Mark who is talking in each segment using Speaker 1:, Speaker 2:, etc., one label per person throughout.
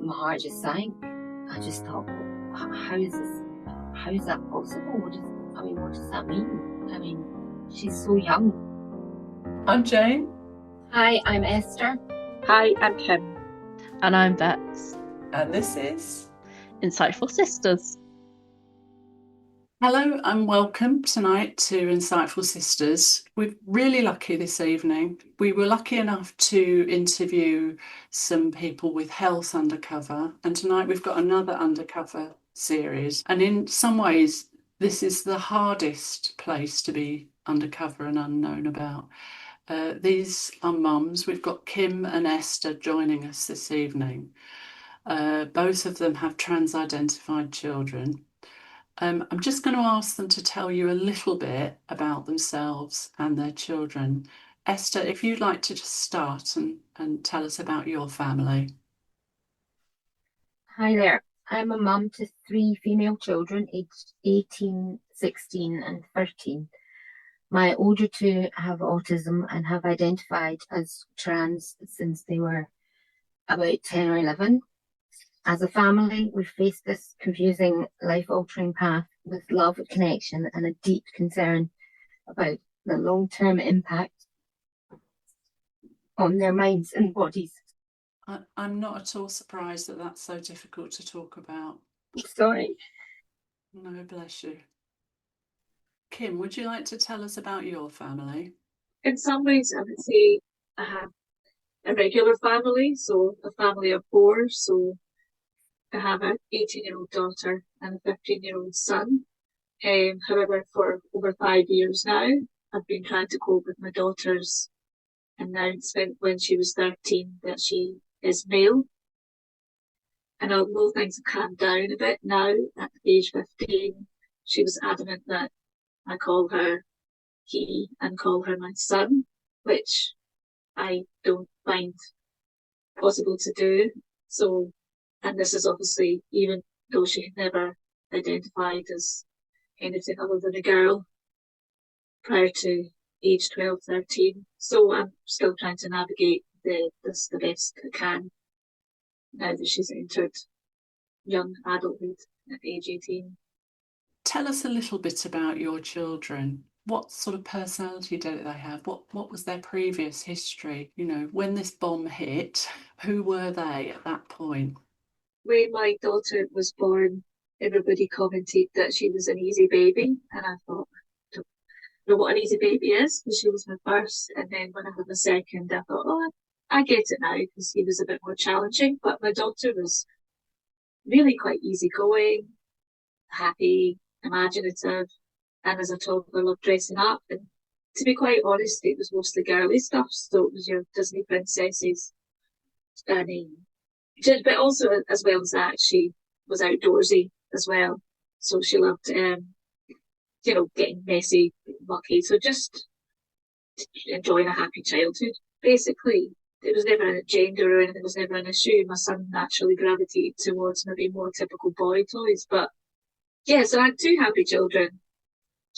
Speaker 1: my heart just sank. I just thought, how is this? How is that possible? What does that mean? I mean, she's so young.
Speaker 2: I'm Jane.
Speaker 1: Hi, I'm Esther.
Speaker 3: Hi, I'm Kim.
Speaker 4: And I'm Bex.
Speaker 2: And this is
Speaker 4: Insightful Sisters.
Speaker 2: Hello and welcome tonight to Insightful Sisters. We're really lucky this evening. We were lucky enough to interview some people with Health Undercover, and tonight we've got another Undercover series. And in some ways, this is the hardest place to be undercover and unknown about. These are mums. We've got Kim and Esther joining us this evening. Both of them have trans-identified children. I'm just going to ask them to tell you a little bit about themselves and their children. Esther, if you'd like to just start and tell us about your family.
Speaker 1: Hi there. I'm a mum to 3 female children, aged 18, 16 and 13. My older 2 have autism and have identified as trans since they were about 10 or 11. As a family, we faced this confusing, life-altering path with love, connection, and a deep concern about the long-term impact on their minds and bodies.
Speaker 2: I'm not at all surprised that that's so difficult to talk about.
Speaker 1: Sorry.
Speaker 2: No, bless you. Kim, would you like to tell us about your family?
Speaker 3: In some ways, I would say I have a regular family, so a family of 4. So I have an 18-year-old daughter and a 15-year-old son. However, for over 5 years now, I've been trying to cope with my daughter's announcement when she was 13 that she is male. And although things have calmed down a bit now, at age 15, she was adamant that I call her he and call her my son, which I don't find possible to do. So, and this is obviously, even though she had never identified as anything other than a girl prior to age 12, 13. So I'm still trying to navigate this the best I can now that she's entered young adulthood at age 18.
Speaker 2: Tell us a little bit about your children. What sort of personality do they have? What was their previous history? You know, when this bomb hit, who were they at that point?
Speaker 3: When my daughter was born, everybody commented that she was an easy baby, and I thought, I don't know what an easy baby is, because she was my first. And then when I had my second, I thought, oh, I get it now, because he was a bit more challenging. But my daughter was really quite easygoing, happy, imaginative, and as a toddler, loved dressing up. And to be quite honest, it was mostly girly stuff. So it was your Disney princesses. But also, as well as that, she was outdoorsy as well. So she loved, getting messy, mucky. So just enjoying a happy childhood, basically. It was never a gender or anything, it was never an issue. My son naturally gravitated towards maybe more typical boy toys. But yeah, so I had 2 happy children.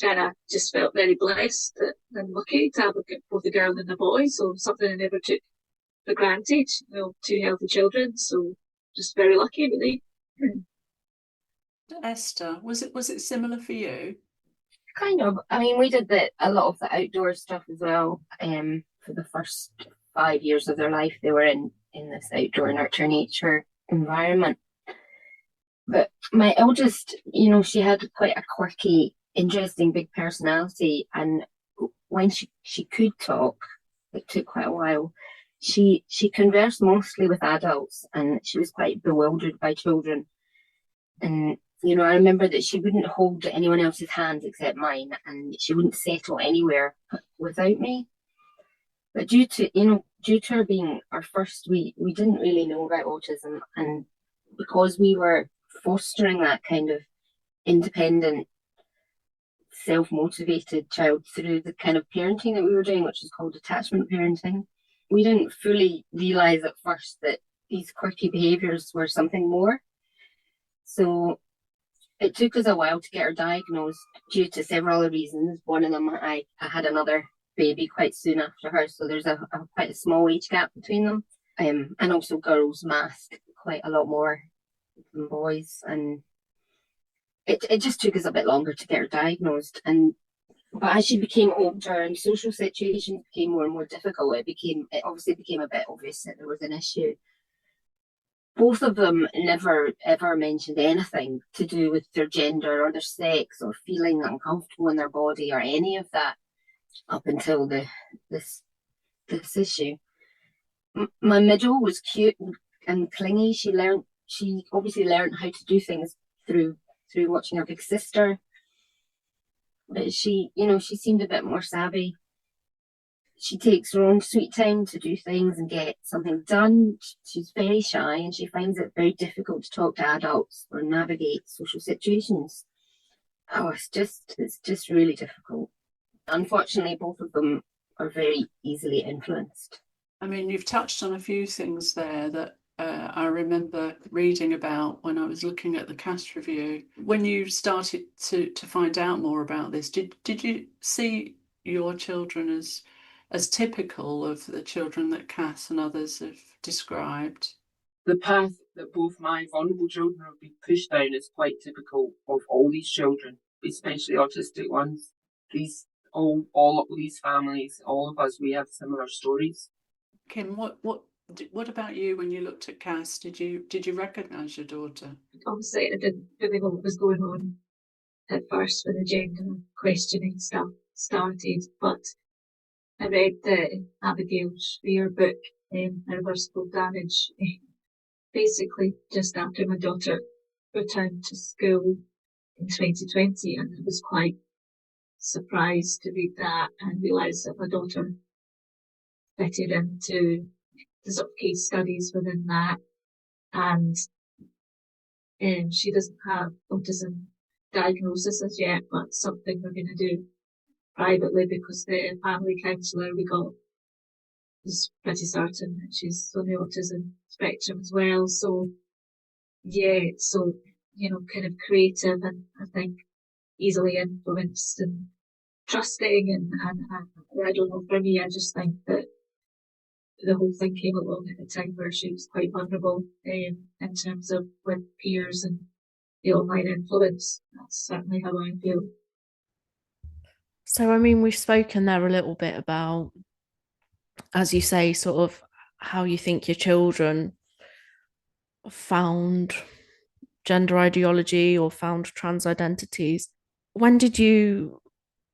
Speaker 3: And I just felt very blessed and lucky to have both a girl and a boy. So something I never took for granted. 2 healthy children. So just very lucky, really.
Speaker 2: Esther, was it similar for you?
Speaker 1: Kind of. I mean, we did a lot of the outdoor stuff as well. For the first 5 years of their life, they were in this outdoor nurture nature environment. But my eldest, she had quite a quirky, interesting, big personality. And when she could talk, it took quite a while. She conversed mostly with adults, and she was quite bewildered by children. And I remember that she wouldn't hold anyone else's hands except mine, and she wouldn't settle anywhere without me. But due to her being our first, we didn't really know about autism, and because we were fostering that kind of independent, self-motivated child through the kind of parenting that we were doing, which is called attachment parenting, we didn't fully realise at first that these quirky behaviours were something more. So it took us a while to get her diagnosed due to several other reasons. One of them, I had another baby quite soon after her, so there's quite a small age gap between them. And also girls' mask quite a lot more than boys, and it just took us a bit longer to get her diagnosed. But as she became older and social situations became more and more difficult, it obviously became a bit obvious that there was an issue. Both of them never ever mentioned anything to do with their gender or their sex or feeling uncomfortable in their body or any of that up until this issue. My middle was cute and clingy. She obviously learned how to do things through watching her big sister. But she seemed a bit more savvy. She takes her own sweet time to do things and get something done. She's very shy and she finds it very difficult to talk to adults or navigate social situations. Oh, it's just really difficult. Unfortunately, both of them are very easily influenced.
Speaker 2: I mean, you've touched on a few things there that I remember reading about when I was looking at the CAS review. When you started to find out more about this, did you see your children as typical of the children that CAS and others have described?
Speaker 5: The path that both my vulnerable children have been pushed down is quite typical of all these children, especially autistic ones. All of these families, all of us, we have similar stories.
Speaker 2: Kim, what about you when you looked at CAS? Did you recognise your daughter?
Speaker 3: Obviously, I didn't really know what was going on at first when the gender questioning stuff started, but I read the Abigail Spear book, Irreversible Damage, basically just after my daughter returned to school in 2020, and I was quite surprised to read that and realise that my daughter fitted into the sort of case studies within that, and she doesn't have autism diagnosis as yet, but something we're going to do privately because the family counsellor we got is pretty certain that she's on the autism spectrum as well. So yeah, so kind of creative and I think easily influenced and trusting and I don't know, for me I just think that the whole thing came along at a time where she was quite vulnerable in terms of with peers and the online influence. That's certainly how I feel.
Speaker 4: So, I mean, we've spoken there a little bit about, as you say, sort of how you think your children found gender ideology or found trans identities. When did you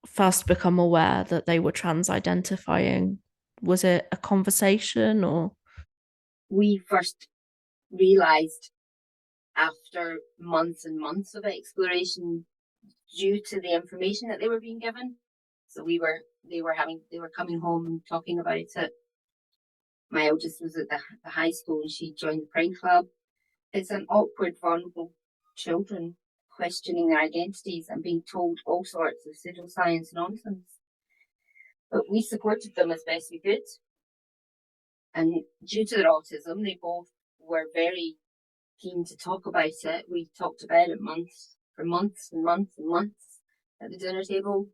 Speaker 4: first become aware that they were trans identifying? Was it a conversation or?
Speaker 1: We first realised after months and months of exploration due to the information that they were being given. So they were coming home and talking about it. My eldest was at the high school and she joined the Pride Club. It's an awkward, vulnerable children questioning their identities and being told all sorts of pseudoscience nonsense. But we supported them as best we could. And due to their autism, they both were very keen to talk about it. We talked about it for months and months and months at the dinner table.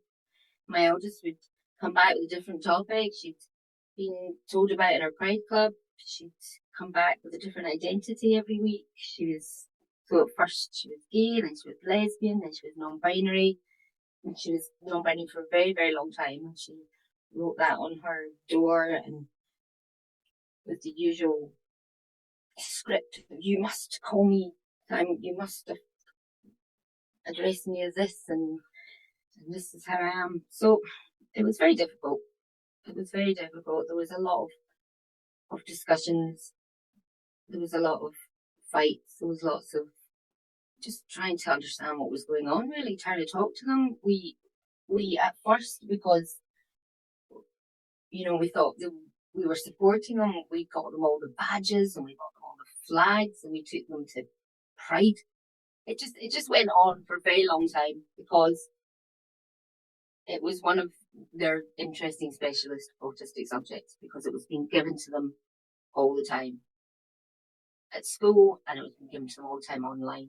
Speaker 1: My eldest would come back with a different topic. She'd been told about in her Pride Club. She'd come back with a different identity every week. So at first she was gay, then she was lesbian, then she was non-binary. And she was non-binary for a very, very long time. And she wrote that on her door and with the usual script, you must call me, you must address me as this and this is how I am. So it was very difficult. There was a lot of discussions. There was a lot of fights. There was lots of just trying to understand what was going on, really, trying to talk to them. We at first, because, we thought that we were supporting them, we got them all the badges and we got them all the flags and we took them to Pride. It just went on for a very long time because it was one of their interesting specialist autistic subjects because it was being given to them all the time at school and it was being given to them all the time online.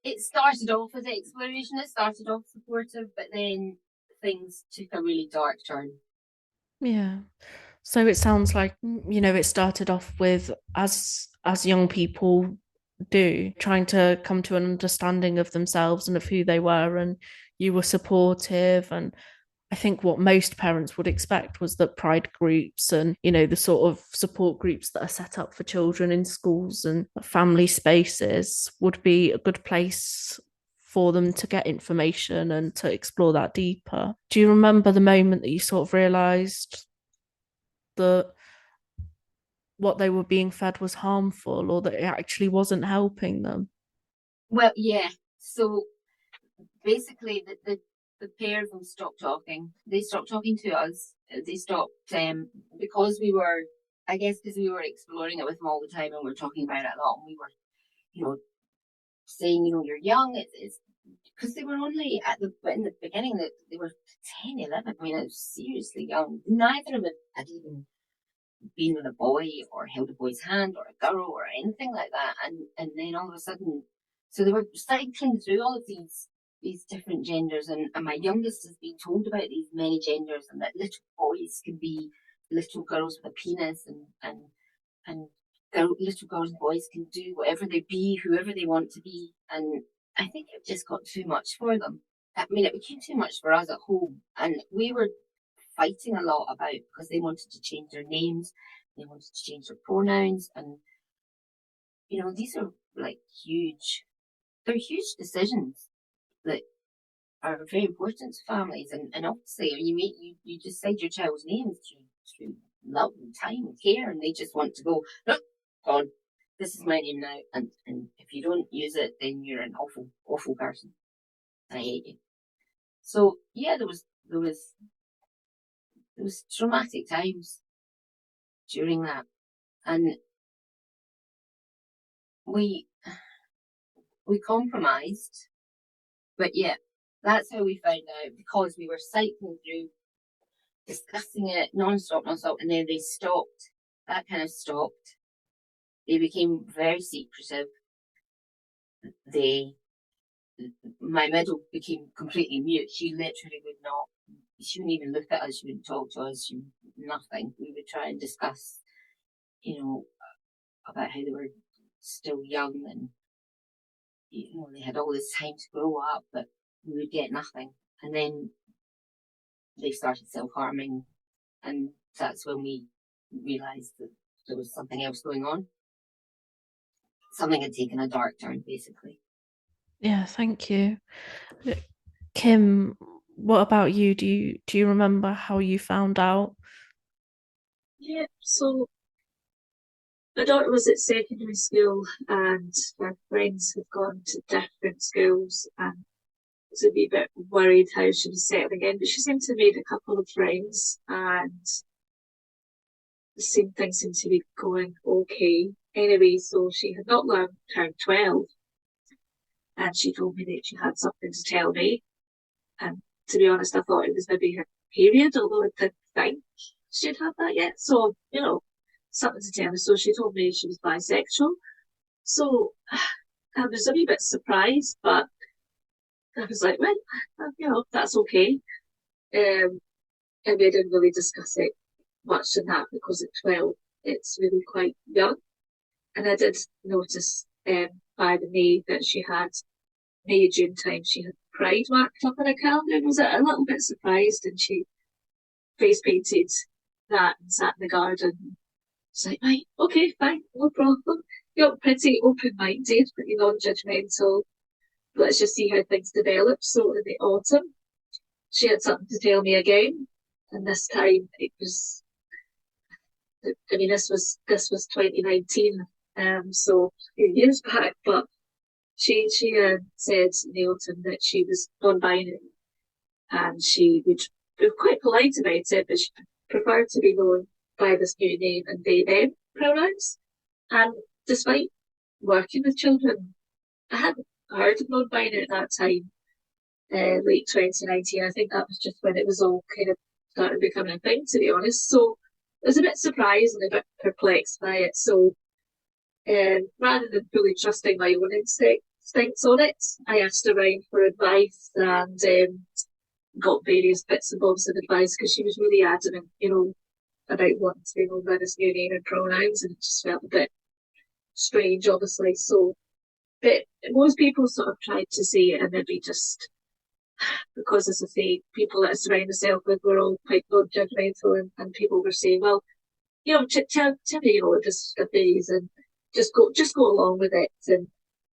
Speaker 1: It started off as exploration, it started off supportive, but then things took a really dark turn.
Speaker 4: Yeah. So it sounds like, it started off with, as as young people do, trying to come to an understanding of themselves and of who they were, and you were supportive. And I think what most parents would expect was that pride groups and, the sort of support groups that are set up for children in schools and family spaces would be a good place for them to get information and to explore that deeper. Do you remember the moment that you sort of realised that what they were being fed was harmful, or that it actually wasn't helping them?
Speaker 1: Well, yeah. So basically, the pair of them stopped talking. They stopped talking to us. They stopped because we were, I guess, because we were exploring it with them all the time and we were talking about it a lot. And we were, saying, you're young. It's because they were only in the beginning that they were 10, 11. I mean, it was seriously young. Neither of them had even been with a boy or held a boy's hand or a girl or anything like that. And then all of a sudden, so they were cycling through all of these different genders, and my youngest has been told about these many genders, and that little boys can be little girls with a penis, and little girls and boys can do whatever they be, whoever they want to be. And I think it just got too much for them. I mean, it became too much for us at home, and we were fighting a lot about, because they wanted to change their names, they wanted to change their pronouns, and these are like they're huge decisions that are very important to families. And obviously, you decide your child's names through love and time and care, and they just want to go, no, God, this is my name now, and if you don't use it, then you're an awful person. I hate you. So yeah, there was traumatic times during that, and we compromised, but yeah, that's how we found out, because we were cycling through, discussing it non-stop, and then they stopped. That kind of stopped. They became very secretive. My middle became completely mute. She literally she wouldn't even look at us, she wouldn't talk to us, nothing. We would try and discuss, about how they were still young and, they had all this time to grow up, but we would get nothing. And then they started self-harming, and that's when we realised that there was something else going on. Something had taken a dark turn, basically.
Speaker 4: Yeah, thank you. Kim, what about you? Do you remember how you found out?
Speaker 3: Yeah, so my daughter was at secondary school and her friends had gone to different schools, and was a wee bit worried how she was settling in, but she seemed to have made a couple of friends, and things seemed to be going okay. Anyway, so she had not long turned 12, and she told me that she had something to tell me. And to be honest, I thought it was maybe her period, although I didn't think she'd had that yet. So, something to tell me. So she told me she was bisexual. So I was a wee bit surprised, but I was like, well, that's okay. And we didn't really discuss it much in that, because at 12, it's really quite young. And I did notice by the May that she had, May, June time, she had Pride marked up on her calendar, and was a little bit surprised, and she face painted that and sat in the garden. It's like, right, okay, fine, no problem. You're pretty open-minded, pretty non-judgmental. Let's just see how things develop. So in the autumn, she had something to tell me again, and this time it was, I mean, this was 2019, so a few years back, but she said in the autumn that she was non-binary, and she would be quite polite about it, but she preferred to be known by this new name and they them pronouns. And despite working with children, I hadn't heard of non-binary at that time, late 2019. I think that was just when it was all kind of started becoming a thing, to be honest. So I was a bit surprised and a bit perplexed by it. So rather than fully trusting my own instincts on it, I asked around for advice and got various bits and bobs of advice, because she was really adamant, about wanting to be known by this new name and pronouns, and it just felt a bit strange, obviously. So, but most people sort of tried to say it, and maybe just because, as I say, people that I surround myself with were all quite non-judgmental, and people were saying, well, tell me, just a phase, and just go along with it, and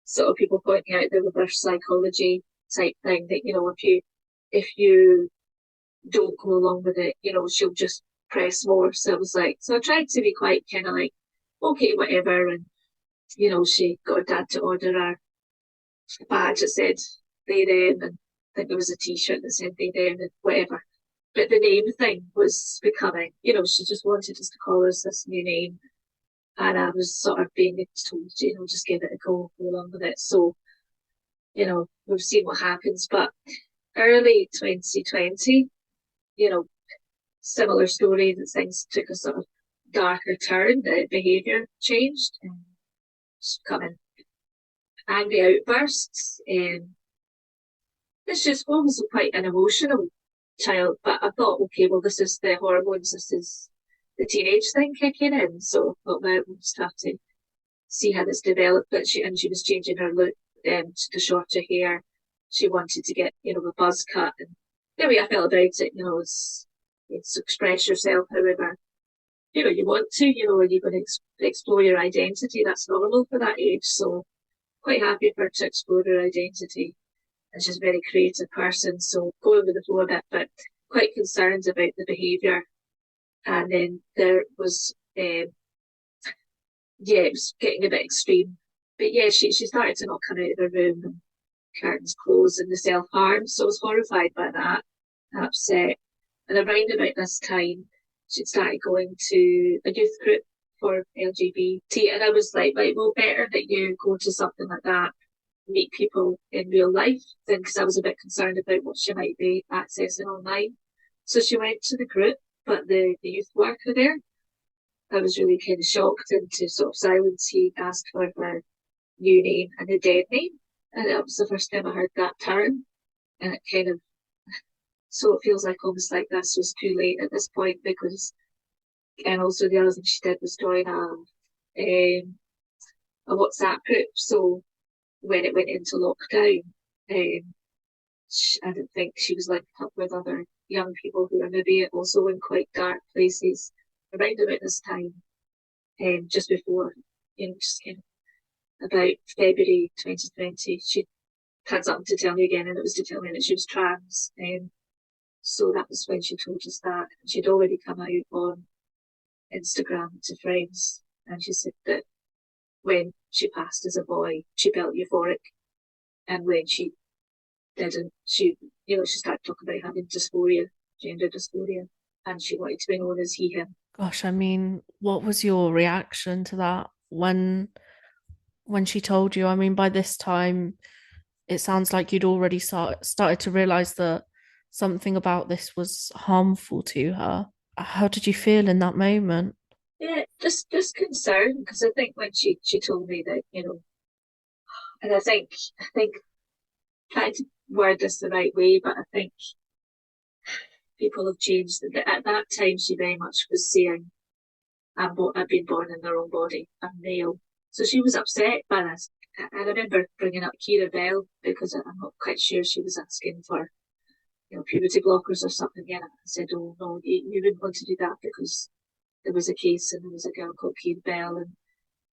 Speaker 3: sort of people pointing out the reverse psychology type thing that if you don't go along with it, she'll just press more. So I was like, so I tried to be quite kind of like, okay, whatever, and she got her dad to order her badge that said they them, and I think there was a T-shirt that said they them and whatever. But the name thing was becoming, she just wanted us to call us this new name. And I was sort of being told, just give it a go along with it. So, we've seen what happens. But early 2020, similar story that things took a sort of darker turn, the behaviour changed, and just coming angry outbursts. It's just almost quite an emotional child, but I thought, okay, well, this is the hormones, this is the teenage thing kicking in. So I thought, well, we'll just have to see how this developed. But she was changing her look to shorter hair. She wanted to get, a buzz cut. And the way I felt about it, it's express yourself however, you want to, and you're going to explore your identity. That's normal for that age. So quite happy for her to explore her identity. And she's a very creative person, so going with the flow a bit, but quite concerned about the behaviour. And then there was, it was getting a bit extreme. But yeah, she started to not come out of her room, and curtains closed, and the self-harm. So I was horrified by that, upset. And around about this time, she'd started going to a youth group for LGBT. And I was like, well, better that you go to something like that, meet people in real life, then, because I was a bit concerned about what she might be accessing online. So she went to the group, but the youth worker there, I was really kind of shocked into sort of silence. He asked for her new name and a dead name, and that was the first time I heard that term, and it kind of, so it feels like almost like this was too late at this point, because, and also the other thing she did was join a WhatsApp group. So when it went into lockdown, I don't think she was linked up with other young people who are maybe also in quite dark places around about this time, just before, just kind of about February 2020, she had something to tell me again, and it was to tell me that she was trans. So that was when she told us that. She'd already come out on Instagram to friends, and she said that when she passed as a boy, she felt euphoric, and when she didn't, she started talking about having dysphoria, gender dysphoria, and she wanted to be known as he, him.
Speaker 4: Gosh, I mean, what was your reaction to that when she told you? I mean, by this time, it sounds like you'd already started to realize that something about this was harmful to her. How did you feel in that moment?
Speaker 3: Yeah, just concerned, because I think when she told me that, and I think trying to word this the right way, but I think people have changed. At that time, she very much was saying, I've been born in the wrong body, I'm male. So she was upset by this. I remember bringing up Kira Bell, because I'm not quite sure, she was asking for, puberty blockers or something. Yeah, I said, oh no, you wouldn't want to do that, because there was a case and there was a girl called Kira Bell,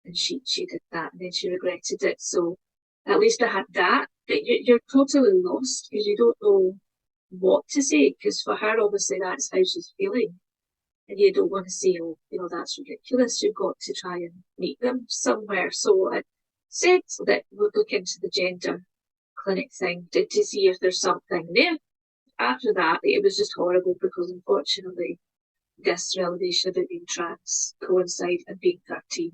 Speaker 3: and she did that, and then she regretted it. So at least I had that. But you're totally lost, because you don't know what to say, because for her, obviously, that's how she's feeling. And you don't want to say, oh, that's ridiculous. You've got to try and meet them somewhere. So I said that we'll look into the gender clinic thing to see if there's something there. After that, it was just horrible, because unfortunately, this realization about being trans coincided, and being 13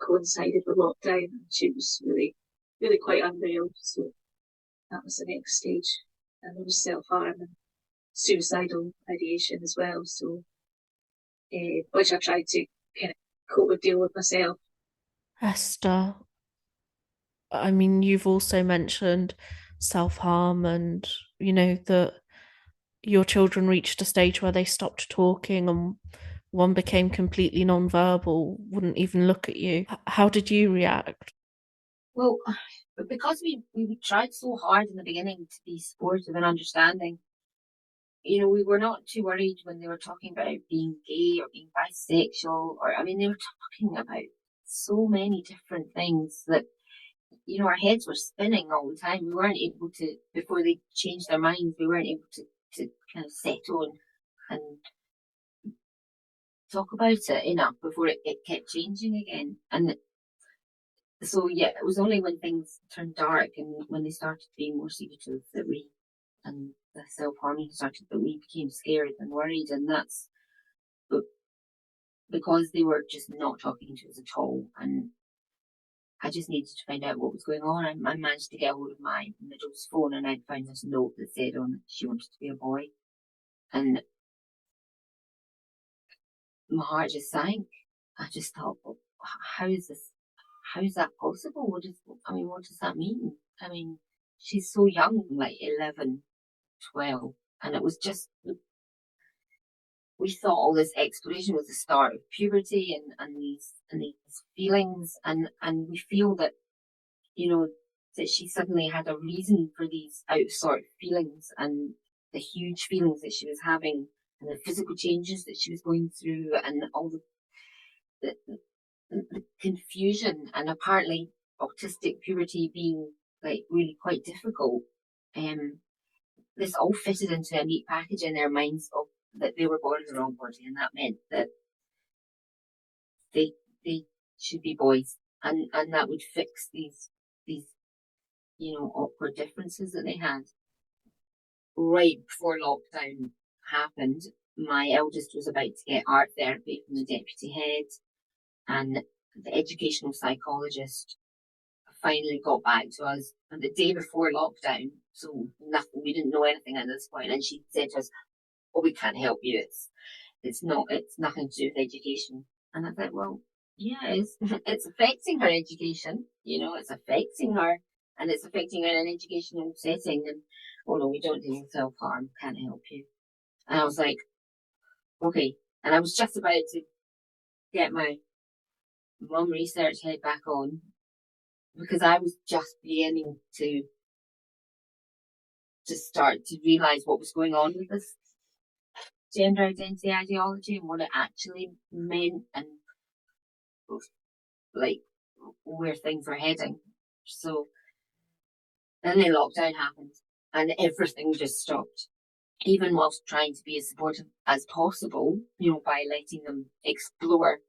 Speaker 3: coincided with lockdown. And she was really, really quite unreal. So that was the next stage. And there was self-harm and suicidal ideation as well. So, which I tried to kind of cope with, deal with myself.
Speaker 4: Esther, I mean, you've also mentioned self-harm, and, that your children reached a stage where they stopped talking and one became completely non-verbal, wouldn't even look at you. How did you react?
Speaker 1: Well, because we tried so hard in the beginning to be supportive and understanding, we were not too worried when they were talking about being gay or being bisexual, or, I mean, they were talking about so many different things that, our heads were spinning all the time. We weren't able to, before they changed their minds, we weren't able to kind of settle and talk about it enough before it kept changing again. And so, yeah, it was only when things turned dark and when they started being more secretive and the self-harming started, that we became scared and worried. And that's because they were just not talking to us at all. And I just needed to find out what was going on. I managed to get hold of my middle's phone, and I'd found this note that said on it she wanted to be a boy. And my heart just sank. I just thought, well, how is that possible? What does that mean? I mean, she's so young, like 11, 12. And it was just, we thought all this exploration was the start of puberty and these feelings. And we feel that, that she suddenly had a reason for these outsort feelings and the huge feelings that she was having and the physical changes that she was going through and all the confusion, and apparently autistic puberty being like really quite difficult. This all fitted into a neat package in their minds of that they were born in the wrong body, and that meant that they should be boys, and that would fix these awkward differences that they had. Right before lockdown happened, my eldest was about to get art therapy from the deputy head, and the educational psychologist finally got back to us on the day before lockdown. So nothing, we didn't know anything at this point, and she said to us, "Oh, we can't help you. It's nothing to do with education." And I thought, well, yeah, it's affecting her education. It's affecting her, and it's affecting her in an educational setting. And oh no, we don't deal with self-harm. Can't help you. And I was like, okay. And I was just about to get my mum research head back on, because I was just beginning to start to realise what was going on with this gender identity ideology and what it actually meant, and like where things were heading. So then the lockdown happened and everything just stopped. Even whilst trying to be as supportive as possible, by letting them explore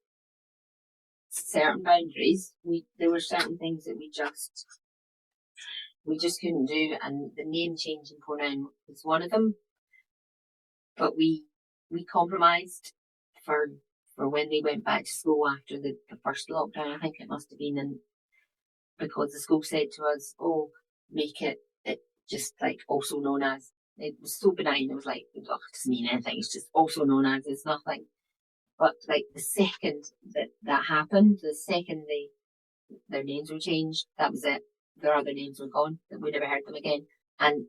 Speaker 1: certain boundaries, there were certain things that we just couldn't do, and the name changing pronoun was one of them. But we compromised for when they went back to school after the first lockdown. I think it must have been, and because the school said to us, "Oh, make it just like also known as." It was so benign. It was like, oh, it doesn't mean anything. It's just also known as. It's nothing. But like the second that happened, the second their names were changed, that was it. Their other names were gone. We never heard them again. And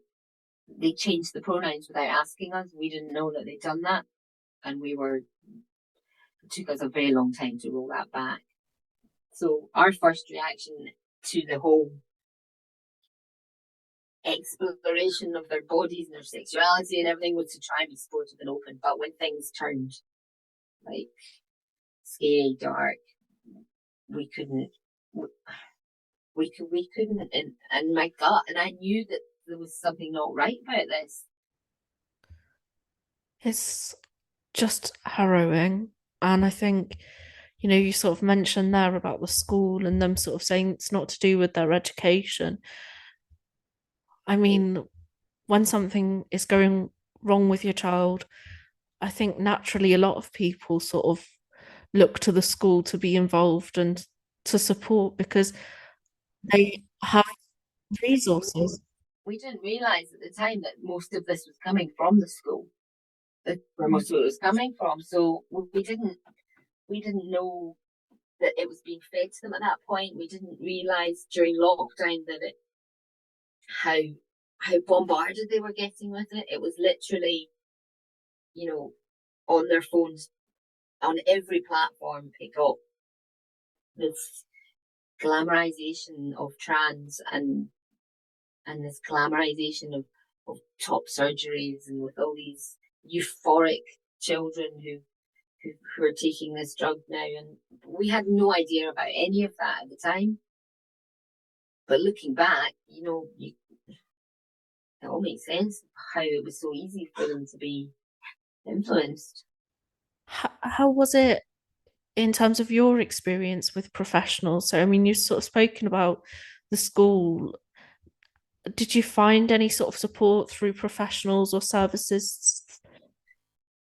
Speaker 1: they changed the pronouns without asking us. We didn't know that they'd done that. And it took us a very long time to roll that back. So our first reaction to the whole exploration of their bodies and their sexuality and everything was to try and be supportive and open. But when things turned like scary, dark, we couldn't, and my gut, and I knew that there was something not right about this.
Speaker 4: It's just harrowing. And I think, you sort of mentioned there about the school and them sort of saying it's not to do with their education. I mean, when something is going wrong with your child, I think naturally a lot of people sort of look to the school to be involved and to support because they have resources.
Speaker 1: We didn't realise at the time that most of this was coming from the school, where most of it was coming from. So we didn't know that it was being fed to them at that point. We didn't realise during lockdown that how bombarded they were getting with it. It was literally, on their phones on every platform it got this glamorization of trans and this glamorization of top surgeries and with all these euphoric children who are taking this drug now. And we had no idea about any of that at the time. But looking back, it all makes sense how it was so easy for them to be influenced.
Speaker 4: How was it in terms of your experience with professionals? So, I mean, you've sort of spoken about the school. Did you find any sort of support through professionals or services?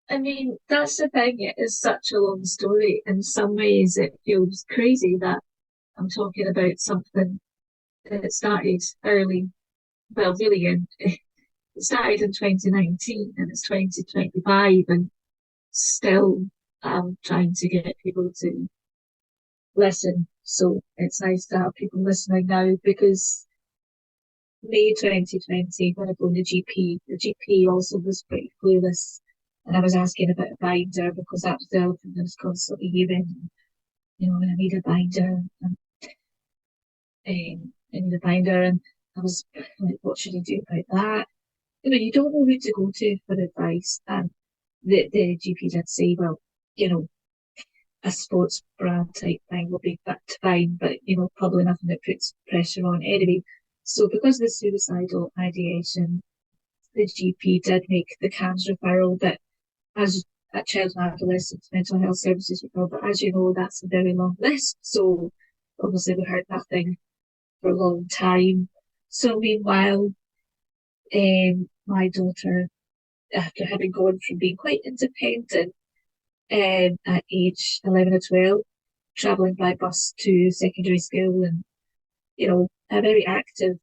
Speaker 3: I mean, that's the thing. It is such a long story. In some ways, it feels crazy that I'm talking about something that started early. Well, really, it started in 2019 and it's 2025, and still trying to get people to listen. So it's nice to have people listening now, because May 2020, when I go to the GP also was pretty clueless. And I was asking about a binder because that was the elephant that was constantly hearing, I need a binder. I need a binder. And I was like, what should I do about that? You don't know who to go to for advice. And the GP did say, well, a sports brand type thing will be fine, but probably nothing that puts pressure on anyway. So because of the suicidal ideation, the GP did make the CAMS referral, but as a child and adolescent mental health services referral, but as you know, that's a very long list. So obviously we heard nothing for a long time. So meanwhile, my daughter, after having gone from being quite independent at age 11 or 12, travelling by bus to secondary school, and a very active,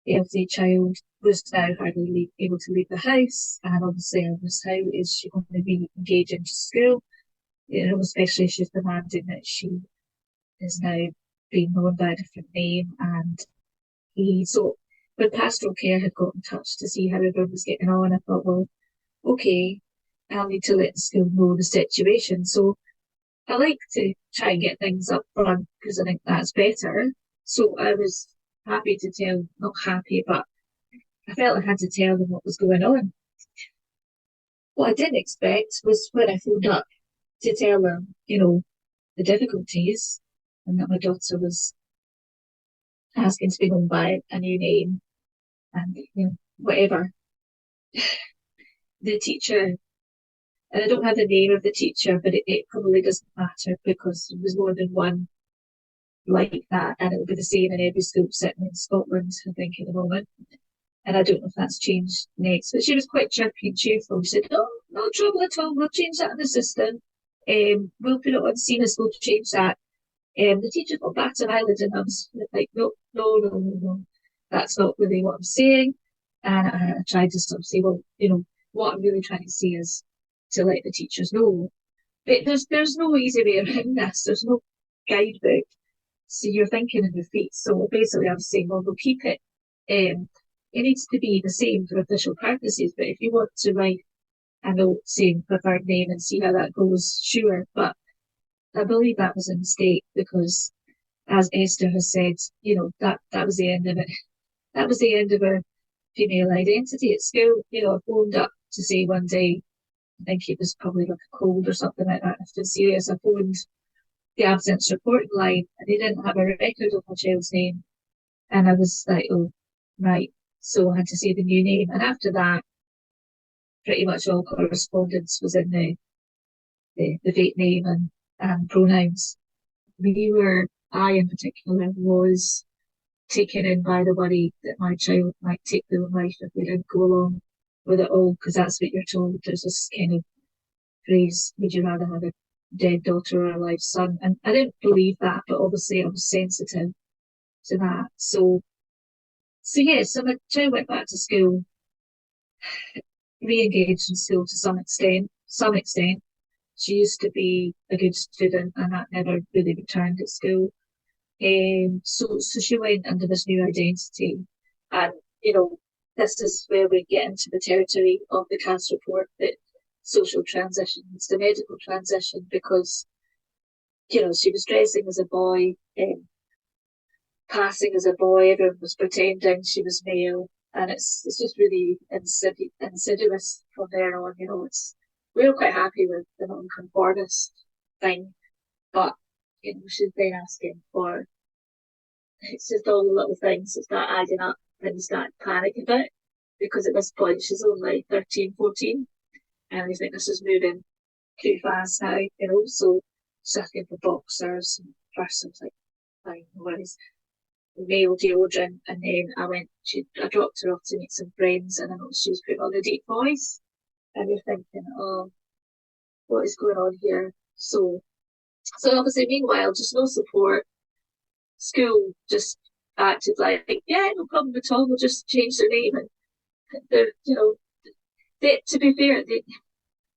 Speaker 3: healthy child, was now hardly able to leave the house. And obviously I was, how is she going to be engaging to school? Especially she's demanding that she is now being known by a different name. And so when pastoral care had got in touch to see how everyone was getting on, I thought, well, okay, I'll need to let the school know the situation. So I like to try and get things up front because I think that's better. So I was happy to tell, not happy, but I felt I had to tell them what was going on. What I didn't expect was when I phoned up to tell them, the difficulties, and that my daughter was asking to be known by a new name and, whatever. The teacher, and I don't have the name of the teacher, but it probably doesn't matter because there was more than one like that, and it will be the same in every school sitting in Scotland, I think, at the moment. And I don't know if that's changed next. But she was quite chirpy and cheerful. She said, "No, no trouble at all. We'll change that in the system. We'll put it on CNS. We'll change that." The teacher got back to eyelid, and I was like, "No, no, no, no, no. That's not really what I'm saying." And I tried to sort of say, "Well, what I'm really trying to say is to let the teachers know." But there's no easy way around this. There's no guidebook. So you're thinking in your feet. So basically I was saying, well, we'll keep it. It needs to be the same for official purposes, but if you want to write a note saying preferred name and see how that goes, sure. But I believe that was a mistake because, as Esther has said, that was the end of it. That was the end of her female identity at school. I phoned up to say one day, I think it was probably like a cold or something like that, nothing serious. I phoned the absence reporting line and they didn't have a record of my child's name. And I was like, oh, right. So I had to say the new name. And after that, pretty much all correspondence was in the fake name and pronouns. I in particular, was taken in by the worry that my child might take their own life if they didn't go along with it all, because that's what you're told. There's this kind of phrase, would you rather have a dead daughter or a live son? And I didn't believe that, but obviously I was sensitive to that. So my child went back to school, re-engaged in school to some extent. She used to be a good student and that never really returned at school. So she went under this new identity. And, this is where we get into the territory of the CAS report that social transition, it's the medical transition, because, you know, she was dressing as a boy, passing as a boy, everyone was pretending she was male, and it's just really insidious from there on. You know, we were quite happy with the non-conformist thing, but you know, she's then asking for, it's just all the little things that start adding up, and you start panicking a bit, because at this point she's only 13, 14, and you think this is moving too fast now, you know, so she's asking for boxers, and first I was like, fine, no worries, male deodorant, and then I dropped her off to meet some friends, and I noticed she was putting on the Deep Voice, and you're thinking, oh, what is going on here? So obviously, meanwhile, just no support. School just acted like, yeah, no problem at all. We'll just change their name, and they're, you know, to be fair,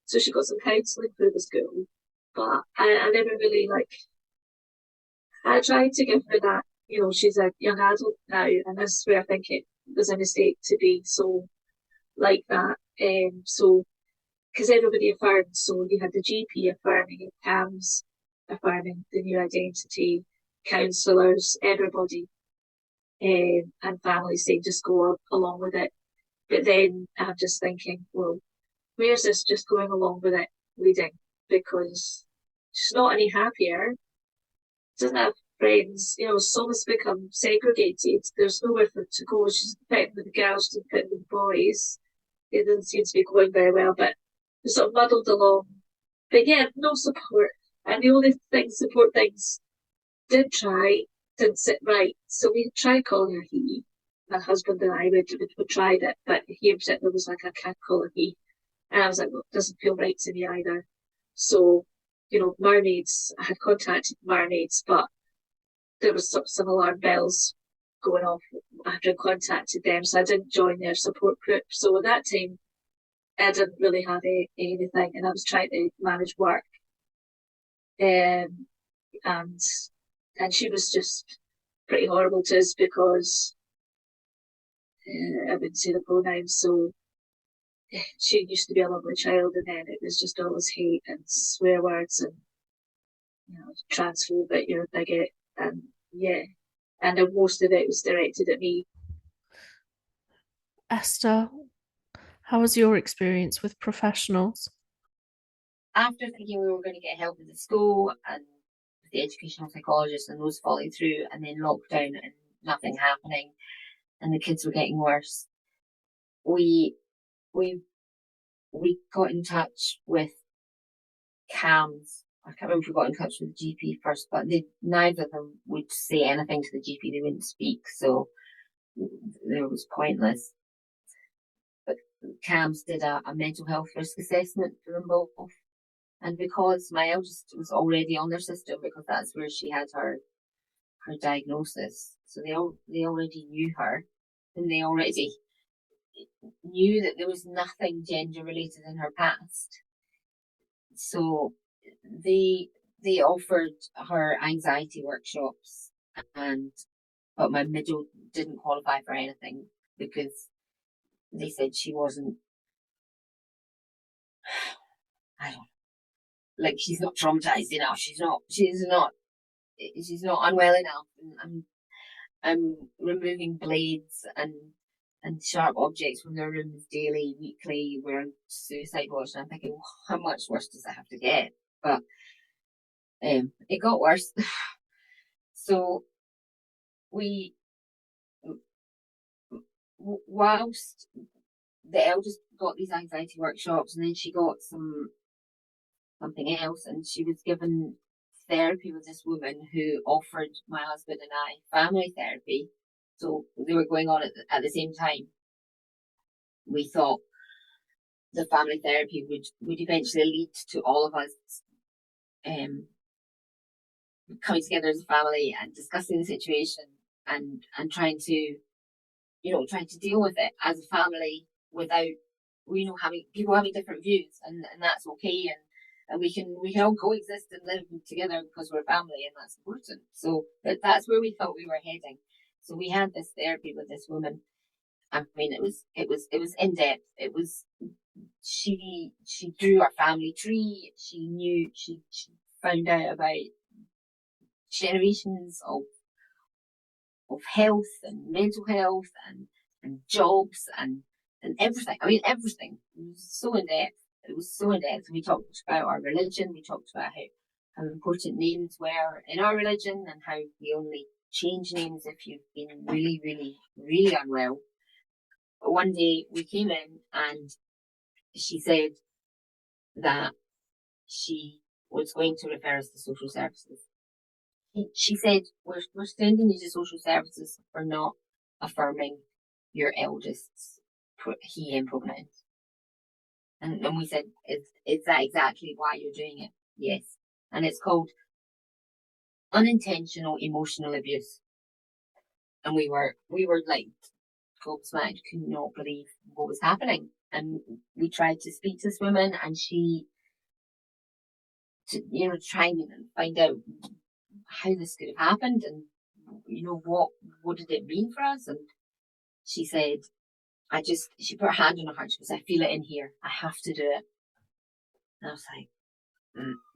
Speaker 3: so she got some counselling through the school, but I never really I tried to give her that. You know, she's a young adult now, and this is where I think it was a mistake to be so like that. So because everybody affirmed, so you had the GP affirming, CAMS affirming the new identity, counsellors, everybody, and families saying just go along with it. But then I'm just thinking, well, where's this just going along with it leading? Because she's not any happier, doesn't have friends, you know, so has become segregated. There's nowhere for her to go. She's fitting with the girls, she's fitting with the boys. It doesn't seem to be going very well, but we sort of muddled along. But yeah, no support. And the only support things didn't sit right. So we tried calling her he. My husband and I, we tried it, but he in particular was like, I can't call her he. And I was like, well, it doesn't feel right to me either. So, you know, mermaids, I had contacted mermaids, but there was some alarm bells going off after I contacted them, so I didn't join their support group. So at that time, I didn't really have anything, and I was trying to manage work. And she was just pretty horrible to us, because I wouldn't say the pronouns, so she used to be a lovely child, and then it was just always hate and swear words and, you know, transphobic, you're a bigot, and yeah. And then most of it was directed at me.
Speaker 4: Esther, how was your experience with professionals?
Speaker 1: After thinking we were going to get help with the school and with the educational psychologist and those falling through, and then lockdown and nothing happening, and the kids were getting worse, we got in touch with CAMS. I can't remember if we got in touch with the GP first, but neither of them would say anything to the GP. They wouldn't speak, so it was pointless. But CAMS did a mental health risk assessment for them both. And because my eldest was already on their system, because that's where she had her diagnosis, so they already knew her, and they already knew that there was nothing gender related in her past. So they offered her anxiety workshops, but my middle didn't qualify for anything, because they said she wasn't, I don't know, like, she's not traumatized enough. She's not unwell enough. And I'm removing blades and sharp objects from their rooms daily, weekly, wearing suicide watch, and I'm thinking, well, how much worse does it have to get? But it got worse. So we, whilst the eldest got these anxiety workshops, and then she got something else, and she was given therapy with this woman who offered my husband and I family therapy. So they were going on at the same time. We thought the family therapy would eventually lead to all of us coming together as a family and discussing the situation and trying to deal with it as a family without, having different views, and that's okay, and we can all coexist and live together because we're family, and that's important. So that's where we thought we were heading. So we had this therapy with this woman. I mean, it was in depth. It was she drew our family tree. She found out about generations of health and mental health and jobs and everything. I mean, everything. It was so in depth. It was so in depth. We talked about our religion. We talked about how important names were in our religion and how we only change names if you've been really, really, really unwell. But one day we came in and she said that she was going to refer us to social services. She said, we're sending you to social services for not affirming your eldest's he, him pronouns. And we said, is that exactly why you're doing it? Yes. And it's called unintentional emotional abuse. And we were like gobsmacked, could not believe what was happening. And we tried to speak to this woman and she, to try and find out how this could have happened and, what did it mean for us? And she said, she put her hand on her heart. She goes, I feel it in here. I have to do it. And I was like,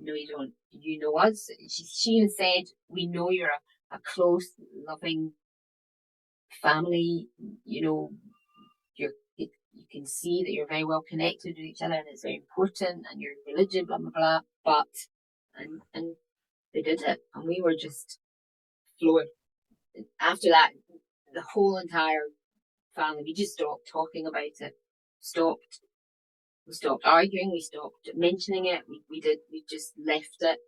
Speaker 1: no, you don't. You know us. She even said, we know you're a close, loving family. You can see that you're very well connected with each other and it's very important and your religion, blah, blah, blah. But, and they did it. And we were just floored. After that, the whole entire family, we just stopped talking about it. We stopped arguing. We stopped mentioning it. We just left it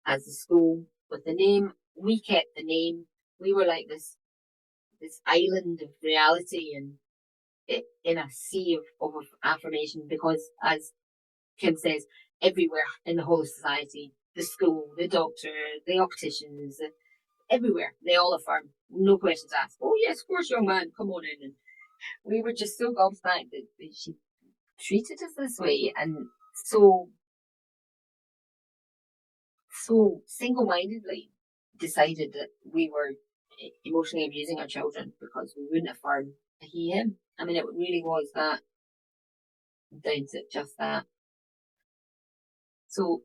Speaker 1: as a school with the name. We kept the name. We were like this island of reality and in a sea of affirmation because, as Kim says, everywhere in the whole of society, the school, the doctor, the opticians, everywhere, they all affirm. No questions asked. Oh yes, of course, young man, come on in. And we were just so gobsmacked that she treated us this way and so single-mindedly decided that we were emotionally abusing our children because we wouldn't affirm a he, him. I mean, it really was that, down to just that. So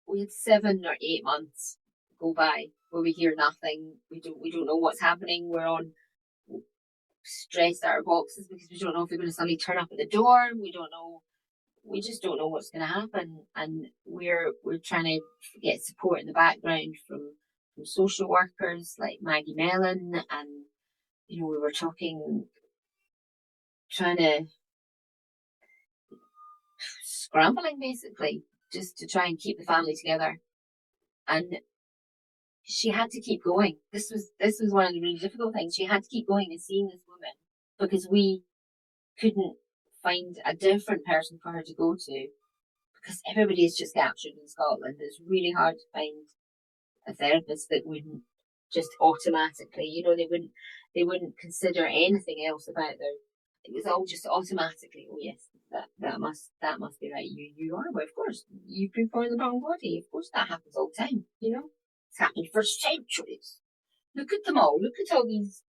Speaker 1: we had 7 or 8 months go by where we hear nothing. We don't know what's happening. We're on stressed out of boxes because we don't know if they're going to suddenly turn up at the door. We just don't know what's going to happen, and we're trying to get support in the background from social workers like Maggie Mellon, and we were trying to scrambling basically just to try and keep the family together, and she had to keep going. This was one of the really difficult things. She had to keep going and seeing this woman because we couldn't find a different person for her to go to. Because everybody is just captured in Scotland. It's really hard to find a therapist that wouldn't just automatically, they wouldn't consider anything else about it was all just automatically, oh yes, that must be right. You are, well, of course, you've been born in the wrong body. Of course that happens all the time, It's happened for centuries. Look at them all. Look at all these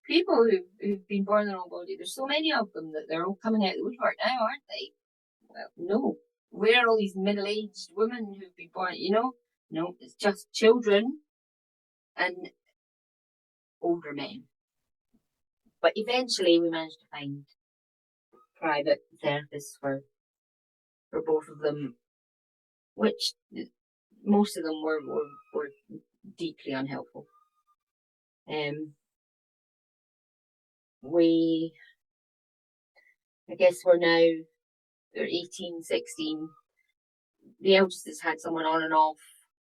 Speaker 1: people who've been born in the wrong body. There's so many of them that they're all coming out of the woodwork now, aren't they? Well, no. Where are all these middle-aged women who've been born, No, it's just children and older men. But eventually we managed to find private therapists for both of them, which most of them were deeply unhelpful. I guess they're 18, 16. The eldest has had someone on and off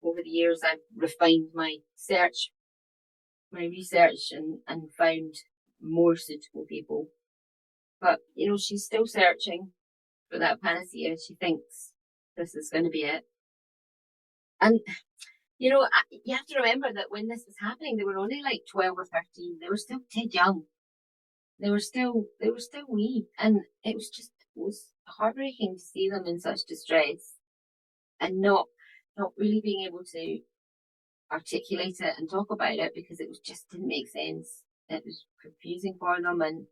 Speaker 1: over the years. I've refined my research and found more suitable people. But, she's still searching for that panacea. She thinks this is going to be it. And, you have to remember that when this was happening, they were only like 12 or 13. They were still dead young. They were still wee. And it was heartbreaking to see them in such distress and not really being able to articulate it and talk about it because it just didn't make sense. It was confusing for them, and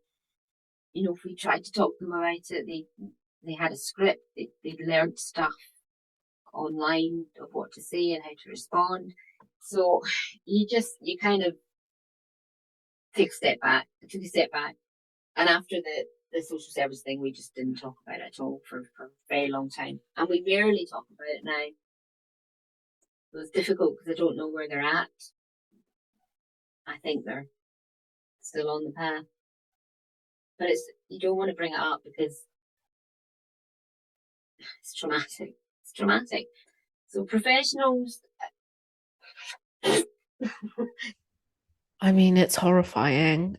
Speaker 1: if we tried to talk to them about it, they had a script, they'd learned stuff online of what to say and how to respond. So you kind of took a step back. And after the social service thing, we just didn't talk about it at all for a very long time. And we rarely talk about it now. So it's difficult because I don't know where they're at. I think they're still on the path. But you don't want to bring it up because it's traumatic. It's traumatic. So professionals.
Speaker 4: I mean, it's horrifying.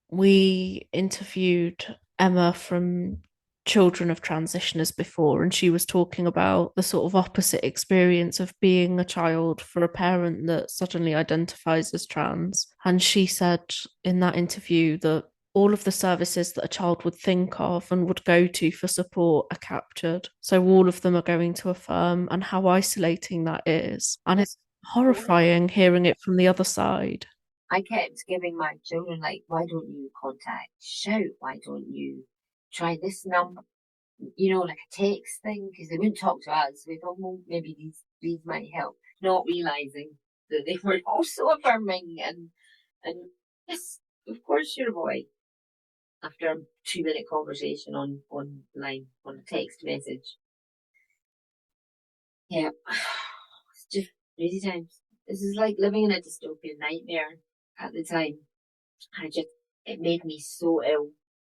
Speaker 4: We interviewed Emma from Children of Transitioners before, and she was talking about the sort of opposite experience of being a child for a parent that suddenly identifies as trans. And she said in that interview that all of the services that a child would think of and would go to for support are captured. So all of them are going to Affirm, and how isolating that is. And it's horrifying hearing it from the other side.
Speaker 1: I kept giving my children, like, why don't you contact Shout? Why don't you try this number? Like a text thing, because they wouldn't talk to us. We thought, well, maybe these might help. Not realising that they were also affirming and yes, of course you're a boy. After a 2-minute conversation online, on a text message. Yeah. It's just crazy times. This is like living in a dystopian nightmare at the time. It made me so ill.